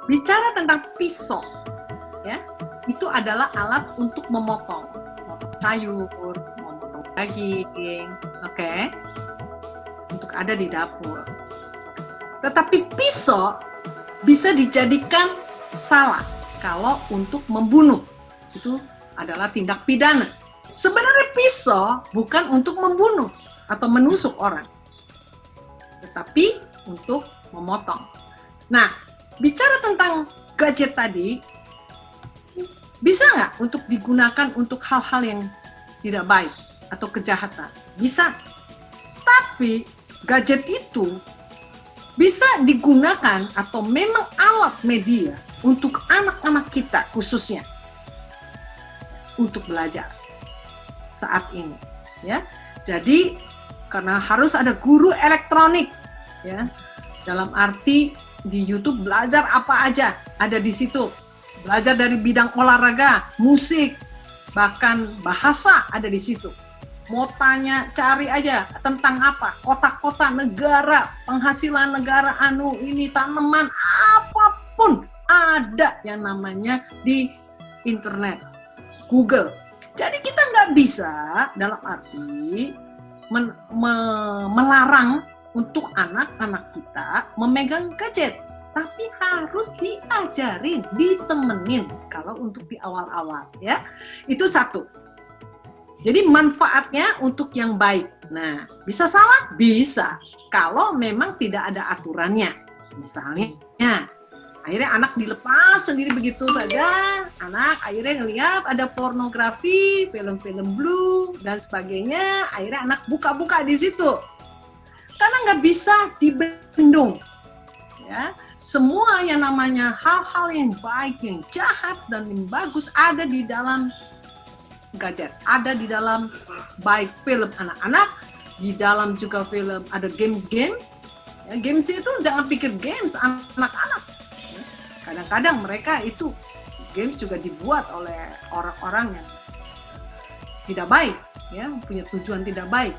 bicara tentang pisau, ya, itu adalah alat untuk memotong sayur, memotong daging, oke, untuk ada di dapur. Tetapi pisau bisa dijadikan salah kalau untuk membunuh. Itu adalah tindak pidana. Sebenarnya pisau bukan untuk membunuh atau menusuk orang, tetapi untuk memotong. Nah, bicara tentang gadget tadi, bisa nggak untuk digunakan untuk hal-hal yang tidak baik atau kejahatan? Bisa. Tapi gadget itu bisa digunakan atau memang alat media untuk anak-anak kita khususnya untuk belajar saat ini, ya. Jadi karena harus ada guru elektronik, ya, dalam arti di YouTube belajar apa aja ada di situ, belajar dari bidang olahraga, musik, bahkan bahasa ada di situ. Mau tanya, cari aja tentang apa, kota-kota, negara, penghasilan negara, ini tanaman, apapun ada yang namanya di internet, Google. Jadi kita nggak bisa dalam arti melarang untuk anak-anak kita memegang gadget, tapi harus diajarin, ditemenin kalau untuk di awal-awal, ya. Itu satu. Jadi manfaatnya untuk yang baik. Nah, bisa salah? Bisa. Kalau memang tidak ada aturannya. Misalnya, akhirnya anak dilepas sendiri begitu saja. Anak akhirnya ngelihat ada pornografi, film-film blue, dan sebagainya. Akhirnya anak buka-buka di situ. Karena nggak bisa dibendung. Ya, semua yang namanya hal-hal yang baik, yang jahat, dan yang bagus ada di dalam gadget. Ada di dalam baik film anak-anak, di dalam juga film ada games-games. Ya, games itu jangan pikir games anak-anak. Kadang-kadang mereka itu games juga dibuat oleh orang-orang yang tidak baik, ya, punya tujuan tidak baik.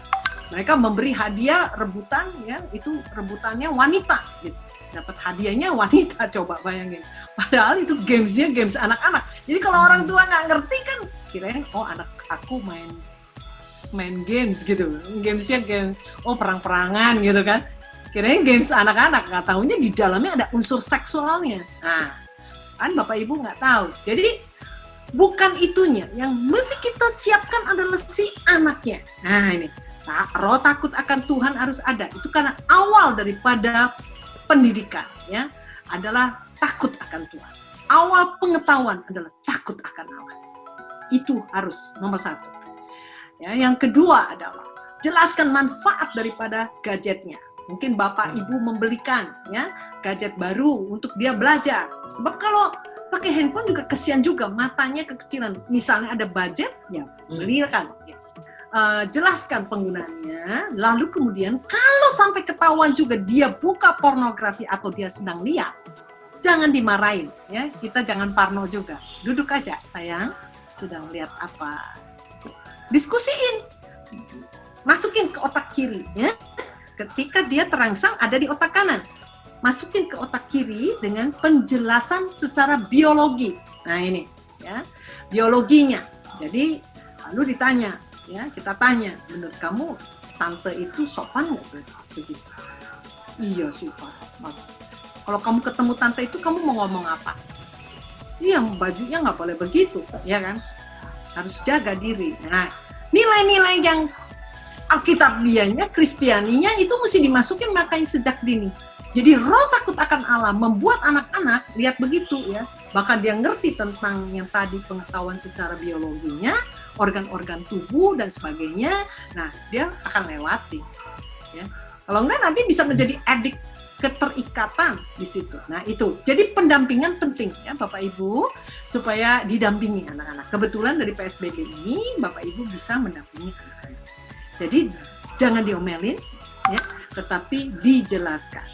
Mereka memberi hadiah rebutan, ya, itu rebutannya wanita, gitu. Dapat hadiahnya wanita, coba bayangin. Padahal itu gamesnya games anak-anak. Jadi kalau orang tua nggak ngerti kan, kirain oh anak aku main games gitu, gamesnya game, oh perang-perangan gitu kan. Kirain games anak-anak, nggak tahunya di dalamnya ada unsur seksualnya. Nah, kan Bapak Ibu nggak tahu. Jadi bukan itunya, yang mesti kita siapkan adalah si anaknya. Nah ini, roh takut akan Tuhan harus ada. Itu karena awal daripada pendidikan, ya, adalah takut akan Tuhan. Awal pengetahuan adalah takut akan Allah. Itu harus nomor satu. Ya, yang kedua adalah jelaskan manfaat daripada gadgetnya. Mungkin Bapak Ibu membelikan, ya, gadget baru untuk dia belajar. Sebab kalau pakai handphone juga kesian juga, matanya kekecilan. Misalnya ada budget, ya belikan. Ya. Jelaskan penggunaannya, lalu kemudian kalau sampai ketahuan juga dia buka pornografi atau dia sedang lihat, jangan dimarahin, ya. Kita jangan parno juga. Duduk aja, sayang, sedang lihat apa. Diskusiin, masukin ke otak kiri, ya. Ketika dia terangsang ada di otak kanan, masukin ke otak kiri dengan penjelasan secara biologi. Nah ini, ya, biologinya. Jadi lalu ditanya, ya, kita tanya, menurut kamu tante itu sopan nggak tuh begitu? Iya sih Pak. Kalau kamu ketemu tante itu kamu mau ngomong apa? Iya, bajunya nggak boleh begitu, ya kan? Harus jaga diri. Nah, nilai-nilai yang Alkitabianya, Kristianinya itu mesti dimasukin makanya sejak dini. Jadi roh takut akan Allah membuat anak-anak lihat begitu, ya. Bahkan dia ngerti tentang yang tadi pengetahuan secara biologinya, organ-organ tubuh dan sebagainya. Nah, dia akan lewati, ya. Kalau enggak nanti bisa menjadi adik, keterikatan di situ. Nah, itu. Jadi pendampingan penting, ya Bapak Ibu, supaya didampingi anak-anak. Kebetulan dari PSBB ini Bapak Ibu bisa mendampingi anak-anak. Jadi jangan diomelin, ya, tetapi dijelaskan.